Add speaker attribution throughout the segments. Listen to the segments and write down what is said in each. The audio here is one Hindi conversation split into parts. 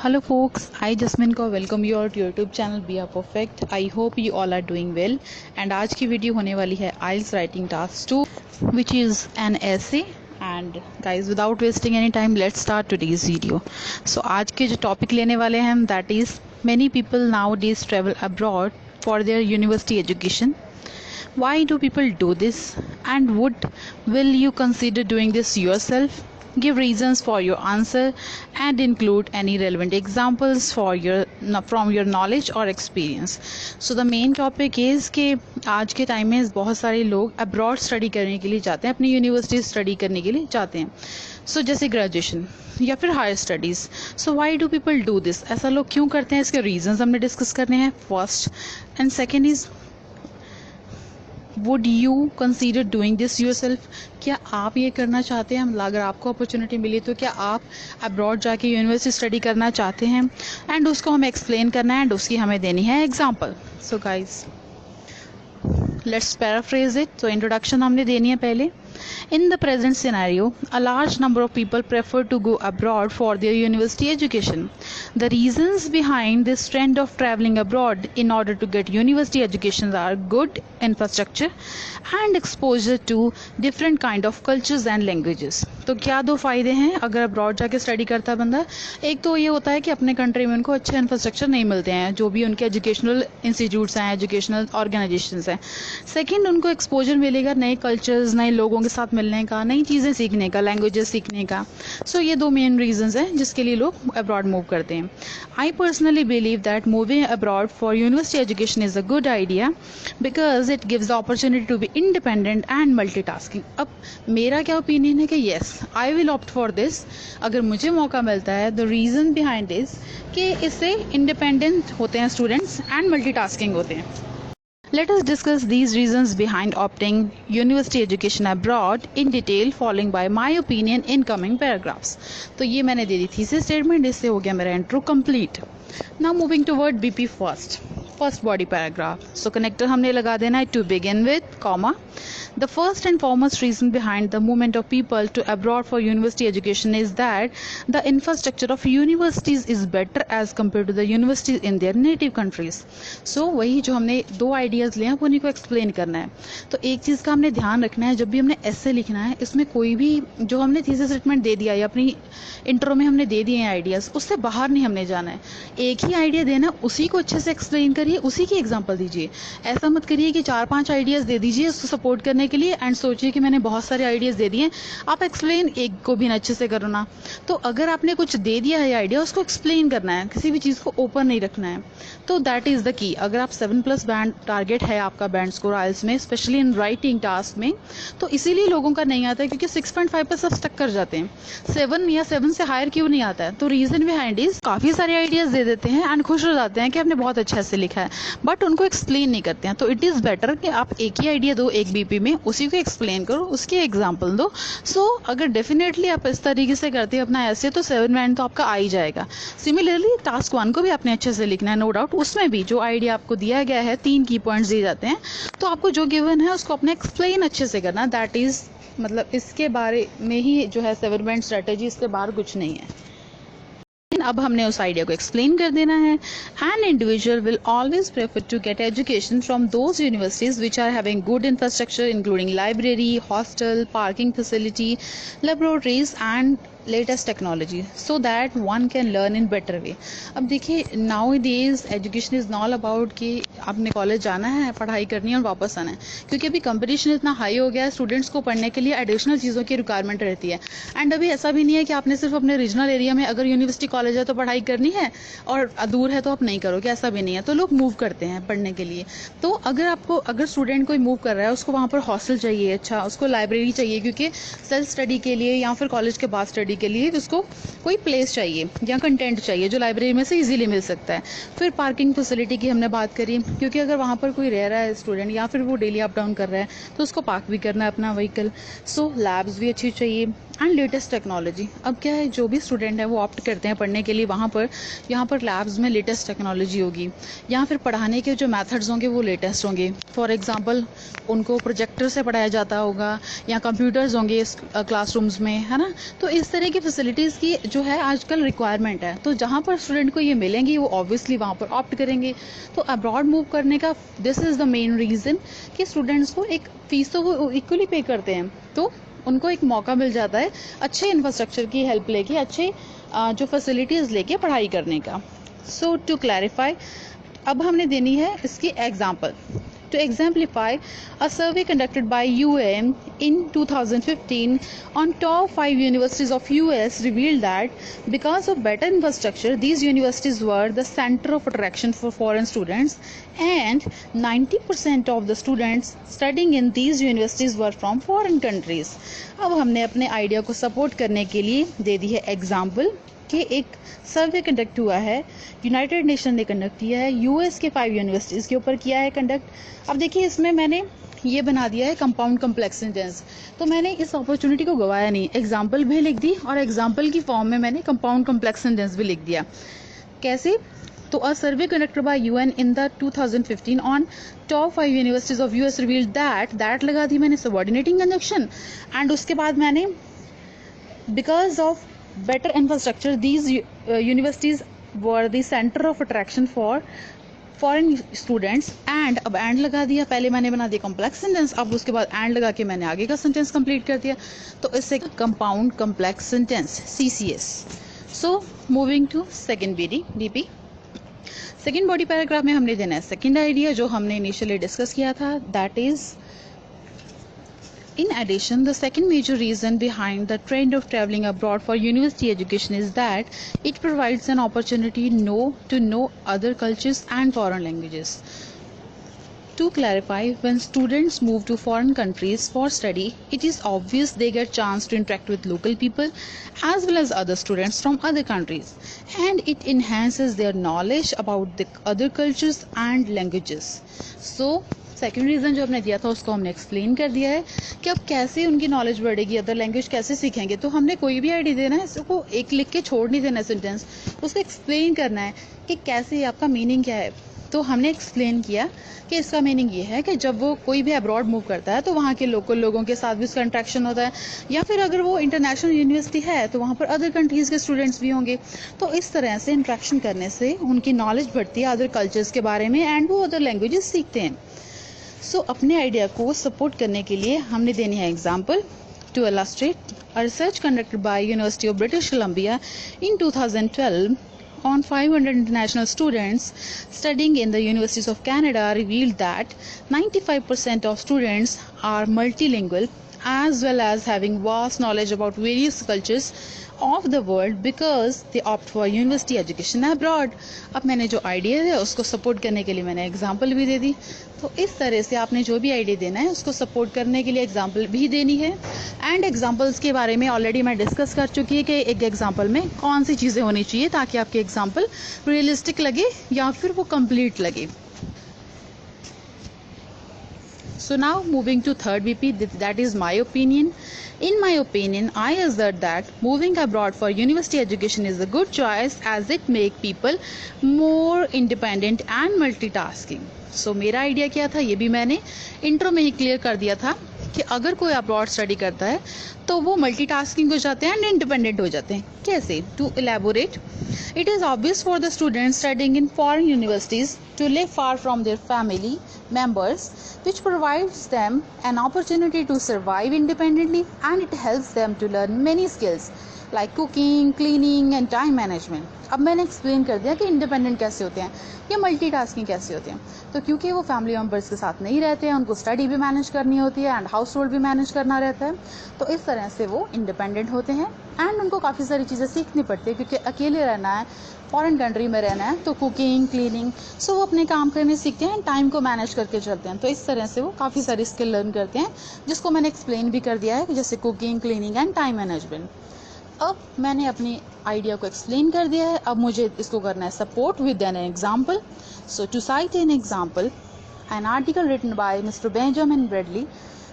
Speaker 1: Hello folks, I Jasmine को welcome you to YouTube channel Be A Perfect. I hope you all are doing well. And आज की वीडियो होने वाली है IELTS Writing Task 2 which is an essay. And guys, without wasting any time, let's start today's video. So आज के जो टॉपिक लेने वाले हैं हम, that is many people nowadays travel abroad for their university education. Why do people do this? And will you consider doing this yourself? Give reasons for your answer and include any relevant examples from your knowledge or experience. So the main topic is कि आज के टाइम में बहुत सारे लोग अब्रॉड स्टडी करने के लिए जाते हैं, अपनी यूनिवर्सिटी स्टडी करने के लिए जाते हैं. सो जैसे ग्रेजुएशन या फिर higher studies. So why do people do this? ऐसा लोग क्यों करते हैं, इसके रीजंस हमने डिस्कस करने हैं first. And second is would you consider doing this yourself? क्या आप ये करना चाहते हैं? अगर आपको अपॉर्चुनिटी मिली तो क्या आप अब्रॉड जाके यूनिवर्सिटी स्टडी करना चाहते हैं? एंड उसको हमें एक्सप्लेन करना है एंड उसकी हमें देनी है example. So guys, let's paraphrase it. तो इंट्रोडक्शन हमने देनी है पहले. In the present scenario, a large number of people prefer to go abroad for their university education. The reasons behind this trend of traveling abroad in order to get university education are good infrastructure and exposure to different kind of cultures and languages. तो क्या दो फायदे हैं अगर अब्रॉड जाके स्टडी करता है बंदा? एक तो ये होता है कि अपने कंट्री में उनको अच्छे इंफ्रास्ट्रक्चर नहीं मिलते हैं, जो भी उनके एजुकेशनल इंस्टीट्यूट्स हैं, एजुकेशनल ऑर्गेनाइजेशंस हैं. सेकंड, उनको एक्सपोजर मिलेगा नए कल्चर्स, नए लोगों के साथ मिलने का, नई चीज़ें सीखने का, लैंग्वेजेस सीखने का. सो ये दो मेन रीजंस हैं जिसके लिए लोग अब्रॉड मूव करते हैं. I personally believe that moving abroad for university education is a good idea because it gives the opportunity to be independent and multitasking. अब मेरा क्या ओपिनियन है कि yes, I will opt for this. अगर मुझे मौका मिलता है, द रीज़न बिहाइंड इज कि इससे इंडिपेंडेंट होते हैं स्टूडेंट्स एंड मल्टीटास्किंग होते हैं. Let us discuss these reasons behind opting university education abroad in detail, following by my opinion in coming paragraphs. तो ये मैंने दे दी थी इसे स्टेटमेंट, इससे हो गया मेरा intro complete. Now moving toward BP first body paragraph. So connector हमने लगा देना है to begin with, comma. The first and foremost reason behind the movement of people to abroad for university education is that the infrastructure of universities is better as compared to the universities in their native countries. So वही जो हमने दो आइडियाज़ लिए हैं उन्हीं को एक्सप्लेन करना है. तो एक चीज़ का हमने ध्यान रखना है, जब भी हमने ऐसे लिखना है, इसमें कोई भी जो हमने थीसिस स्टेटमेंट दे दिया या अपनी इंट्रो में हमने दे दिए हैं आइडियाज़, उससे बाहर नहीं हमने जाना है. एक ही आइडिया देना, उसी को अच्छे से एक्सप्लेन करिए, उसी की एग्जाम्पल दीजिए. ऐसा मत करिए कि 4-5 आइडियाज़ दे दीजिए उसको सपोर्ट करने के लिए एंड सोचिए कि मैंने बहुत सारे आइडियाज़ दे दिए, आप एक्सप्लेन एक को भी अच्छे से करो ना. तो अगर आपने कुछ दे दिया है आइडिया, उसको एक्सप्लेन करना है, किसी भी चीज़ को ओपन नहीं रखना है. तो दैट इज़ द की. अगर आप 7+ बैंड टारगेट है आपका बैंड स्कोर आइल्स में, स्पेशली इन राइटिंग टास्क में, तो इसीलिए लोगों का नहीं आता है क्योंकि 6.5 पर सब स्टक कर जाते हैं. 7 या 7 से हायर क्यों नहीं आता है? तो रीज़न बिहाइंड इज काफ़ी सारे आइडियाज़ दे देते हैं एंड खुश हो जाते हैं कि आपने बहुत अच्छा से लिखा है, बट उनको एक्सप्लेन नहीं करते हैं. तो इट इज़ बेटर कि आप एक ही आइडिया दो एक बीपी में, उसी को एक्सप्लेन करो, उसकी एग्जाम्पल दो. सो अगर डेफिनेटली आप इस तरीके से करते हैं अपना ऐसे, तो 7 बैंड तो आपका आ ही जाएगा. सिमिलरली टास्क 1 को भी आपने अच्छे से लिखना है, नो डाउट. उसमें भी जो आइडिया आपको दिया गया है, 3 की पॉइंट्स दिए जाते हैं, तो आपको जो गिवन है उसको अपने एक्सप्लेन अच्छे से करना. दैट इज़ मतलब इसके बारे में ही जो है 7 बैंड स्ट्रेटेजी, इसके बाहर कुछ नहीं है. अब हमने उस आइडिया को एक्सप्लेन कर देना है. An individual will always prefer to get education from those universities which are having good infrastructure including library, hostel, parking facility, laboratories and latest technology so that one can learn in better way. अब देखिए, nowadays education is not about कि आपने कॉलेज जाना है, पढ़ाई करनी है और वापस आना है, क्योंकि अभी कंपटीशन इतना हाई हो गया है. स्टूडेंट्स को पढ़ने के लिए एडिशनल चीज़ों की रिक्वायरमेंट रहती है. एंड अभी ऐसा भी नहीं है कि आपने सिर्फ अपने रीजनल एरिया में अगर यूनिवर्सिटी कॉलेज है तो पढ़ाई करनी है और दूर है तो आप नहीं करोगे, ऐसा भी नहीं है. तो लोग मूव करते हैं पढ़ने के लिए. तो अगर स्टूडेंट कोई मूव कर रहा है, उसको वहाँ पर हॉस्टल चाहिए, अच्छा उसको लाइब्रेरी चाहिए क्योंकि सेल्फ स्टडी के लिए या फिर कॉलेज के बाद स्टडी के लिए उसको कोई प्लेस चाहिए या कंटेंट चाहिए जो लाइब्रेरी में से इजीली मिल सकता है. फिर पार्किंग फैसिलिटी की हमने बात करी, क्योंकि अगर वहाँ पर कोई रह रहा है स्टूडेंट या फिर वो डेली अप डाउन कर रहा है तो उसको पार्क भी करना है अपना व्हीकल. सो लैब्स भी अच्छी चाहिए एंड लेटेस्ट टेक्नोलॉजी. अब क्या है, जो भी स्टूडेंट है वो ऑप्ट करते हैं पढ़ने के लिए वहाँ पर, यहाँ पर लैब्स में लेटेस्ट टेक्नोलॉजी होगी या फिर पढ़ाने के जो मेथड्स होंगे वो लेटेस्ट होंगे. फॉर एग्जांपल उनको प्रोजेक्टर से पढ़ाया जाता होगा या कंप्यूटर्स होंगे क्लासरूम्स में, है ना. तो इस तरह तरह की फैसिलिटीज़ की जो है आजकल रिक्वायरमेंट है, तो जहाँ पर स्टूडेंट को ये मिलेंगी वो ऑब्वियसली वहाँ पर ऑप्ट करेंगे। तो अब्रॉड मूव करने का this is the main reason कि स्टूडेंट्स को एक फ़ीस तो वो इक्वली पे करते हैं, तो उनको एक मौका मिल जाता है अच्छे इंफ्रास्ट्रक्चर की हेल्प लेके, अच्छे जो फैसिलिटीज़ लेके पढ़ाई करने का। सो टू क्लैरिफाई, अब हमने देनी है इसकी example. To exemplify, a survey conducted by UAM in 2015 on top 5 universities of US revealed that because of better infrastructure, these universities were the center of attraction for foreign students, and 90% of the students studying in these universities were from foreign countries. अब हमने अपने आइडिया को सपोर्ट करने के लिए दे दी है एग्जाम्पल कि एक सर्वे कंडक्ट हुआ है, यूनाइटेड नेशन ने कंडक्ट किया है, यूएस के 5 यूनिवर्सिटीज़ के ऊपर किया है कंडक्ट। अब देखिए इसमें मैंने ये बना दिया है कंपाउंड कॉम्प्लेक्स सेंटेंस, तो मैंने इस अपॉर्चुनिटी को गवाया नहीं, एग्जाम्पल भी लिख दी और एग्जाम्पल की फॉर्म में मैंने कंपाउंड कॉम्प्लेक्स सेंटेंस भी लिख दिया। कैसे? तो a survey conducted by UN in the 2015 on top 5 universities of US revealed that लगा दी मैंने सबऑर्डिनेटिंग कंजंक्शन, एंड उसके बाद मैंने because of better infrastructure these universities were the center of attraction for foreign students, and अब एंड लगा दिया। पहले मैंने बना दिया कॉम्प्लेक्स सेंटेंस, अब उसके बाद एंड लगा के मैंने आगे का सेंटेंस कंप्लीट कर दिया, तो इससे compound complex sentence CCS। So moving to second BP. Second body paragraph में हमने देना है सेकेंड आइडिया जो हमने इनिशियली डिस्कस किया था, that is in addition, the second major reason behind the trend of traveling abroad for university education is that it provides an opportunity to know other cultures and foreign languages. To clarify, when students move to foreign countries for study, it is obvious they get chance to interact with local people as well as other students from other countries, and it enhances their knowledge about the other cultures and languages. So second reason जो हमने दिया था उसको हमने एक्सप्लेन कर दिया है कि अब कैसे उनकी नॉलेज बढ़ेगी, अदर लैंग्वेज कैसे सीखेंगे। तो हमने कोई भी आइडिया देना है, इसको एक लिख के छोड़ नहीं देना सेंटेंस, उसको एक्सप्लेन करना है कि कैसे आपका मीनिंग क्या है। तो हमने एक्सप्लेन किया कि इसका मीनिंग ये है कि जब वो कोई भी अब्रॉड मूव करता है तो वहाँ के लोकल लोगों के साथ भी उसका इंट्रैक्शन होता है, या फिर अगर वो इंटरनेशनल यूनिवर्सिटी है तो वहाँ पर अदर कंट्रीज़ के स्टूडेंट्स भी होंगे। तो इस तरह से इंट्रैक्शन करने से उनकी नॉलेज बढ़ती है अदर कल्चर्स के बारे में, एंड वो अदर लैंग्वेजेस सीखते हैं। सो अपने आइडिया को सपोर्ट करने के लिए हमने देनी है example. To illustrate, a research conducted by University of British Columbia in 2012 on 500 international students studying in the universities of Canada revealed that 95% of students are multilingual as well as having vast knowledge about various cultures of the world because they opt for university education abroad. अब मैंने जो आइडिया है उसको सपोर्ट करने के लिए मैंने एग्जाम्पल भी दे दी। तो इस तरह से आपने जो भी आइडिया देना है उसको सपोर्ट करने के लिए एग्जाम्पल भी देनी है, एंड एग्जाम्पल्स के बारे में ऑलरेडी मैं डिस्कस कर चुकी है कि एक एग्जाम्पल में कौन सी चीज़ें होनी चाहिए ताकि आपके एग्जाम्पल रियलिस्टिक लगे या फिर वो कंप्लीट लगे। So now moving to third BP, that is my opinion. In my opinion, I assert that moving abroad for university education is a good choice as it make people more independent and multitasking. So मेरा आइडिया क्या था ये भी मैंने इंट्रो में ही क्लियर कर दिया था कि अगर कोई अब्रॉड स्टडी करता है तो वो मल्टीटास्किंग हो जाते हैं एंड इंडिपेंडेंट हो जाते हैं। कैसे? To elaborate, it is obvious for the students studying in foreign universities to live far from their family members, which provides them an opportunity to survive independently, and it helps them to learn many skills like cooking, cleaning and time management. अब मैंने एक्सप्लेन कर दिया कि इंडिपेंडेंट कैसे होते हैं या मल्टीटास्किंग कैसे होते हैं। तो क्योंकि वो फैमिली मेम्बर्स के साथ नहीं रहते हैं, उनको स्टडी भी मैनेज करनी होती है एंड हाउस होल्ड भी मैनेज करना रहता है, तो इस तरह से वो इंडिपेंडेंट होते हैं एंड उनको काफ़ी सारी चीज़ें सीखनी पड़ती है क्योंकि अकेले रहना है, फॉरेन कंट्री में रहना है, तो कुकिंग, क्लीनिंग, सो वो अपने काम करने सीखते हैं, टाइम को मैनेज करके चलते हैं। तो इस तरह से वो काफ़ी सारी स्किल लर्न करते हैं जिसको मैंने एक्सप्लेन भी कर दिया है, जैसे cooking, cleaning and time management. अब मैंने अपनी आइडिया को एक्सप्लेन कर दिया है, अब मुझे इसको करना है support with an example. So to cite an example, an article written by Mr. Benjamin Bradley,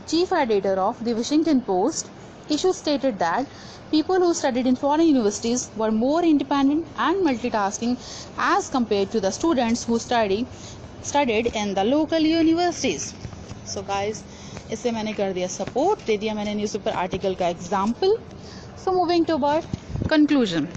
Speaker 1: chief editor of the Washington Post, issue stated that people who studied in foreign universities were more independent and multitasking as compared to the students who studied in the local universities. So guys, इससे मैंने कर दिया सपोर्ट, दे दिया मैंने न्यूज़पेपर आर्टिकल का example. So moving toward conclusion.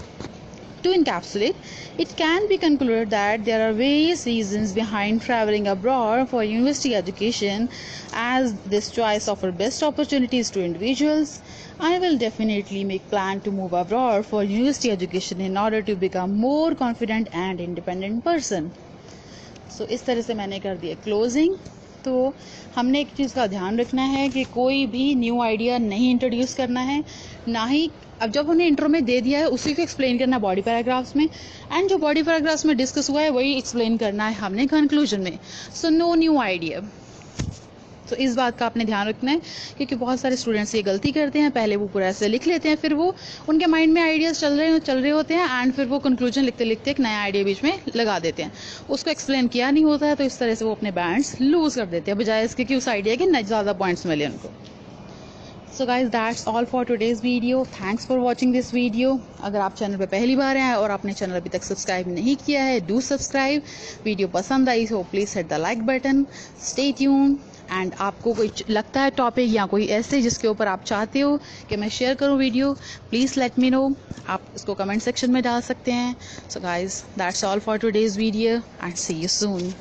Speaker 1: To encapsulate, it can be concluded that there are various reasons behind traveling abroad for university education, as this choice offers best opportunities to individuals. I will definitely make plan to move abroad for university education in order to become more confident and independent person. So इस तरह से मैंने कर दिया क्लोजिंग. तो हमने एक चीज़ का ध्यान रखना है कि कोई भी न्यू आइडिया नहीं इंट्रोड्यूस करना है, ना ही अब जब हमने इंट्रो में दे दिया है उसी को एक्सप्लेन करना है बॉडी पैराग्राफ्स में, एंड जो बॉडी पैराग्राफ्स में डिस्कस हुआ है वही एक्सप्लेन करना है हमने कंक्लूजन में. So no new idea. तो इस बात का आपने ध्यान रखना है, क्योंकि बहुत सारे स्टूडेंट्स ये गलती करते हैं, पहले वो पूरा ऐसे लिख लेते हैं, फिर वो उनके माइंड में आइडियाज़ चल रहे होते हैं, एंड फिर वो कंक्लूजन लिखते लिखते एक नया आइडिया बीच में लगा देते हैं. उसको एक्सप्लेन किया नहीं होता है, तो इस तरह से वो अपने बैंड्स लूज कर देते हैं, बजाय इसके कि उस आइडिया के ज़्यादा पॉइंट्स मिले उनको. सो guys that's all for today's video. Thanks for watching this video. अगर आप चैनल पर पहली बार आए और आपने चैनल अभी तक सब्सक्राइब नहीं किया है, डू सब्सक्राइब. वीडियो पसंद आई हो please hit the like button. Stay tune. And आपको कोई लगता है टॉपिक या कोई ऐसे जिसके ऊपर आप चाहते हो कि मैं शेयर करूं video, please let me know. आप इसको कमेंट सेक्शन में डाल सकते हैं. So guys that's all for today's video and see you soon.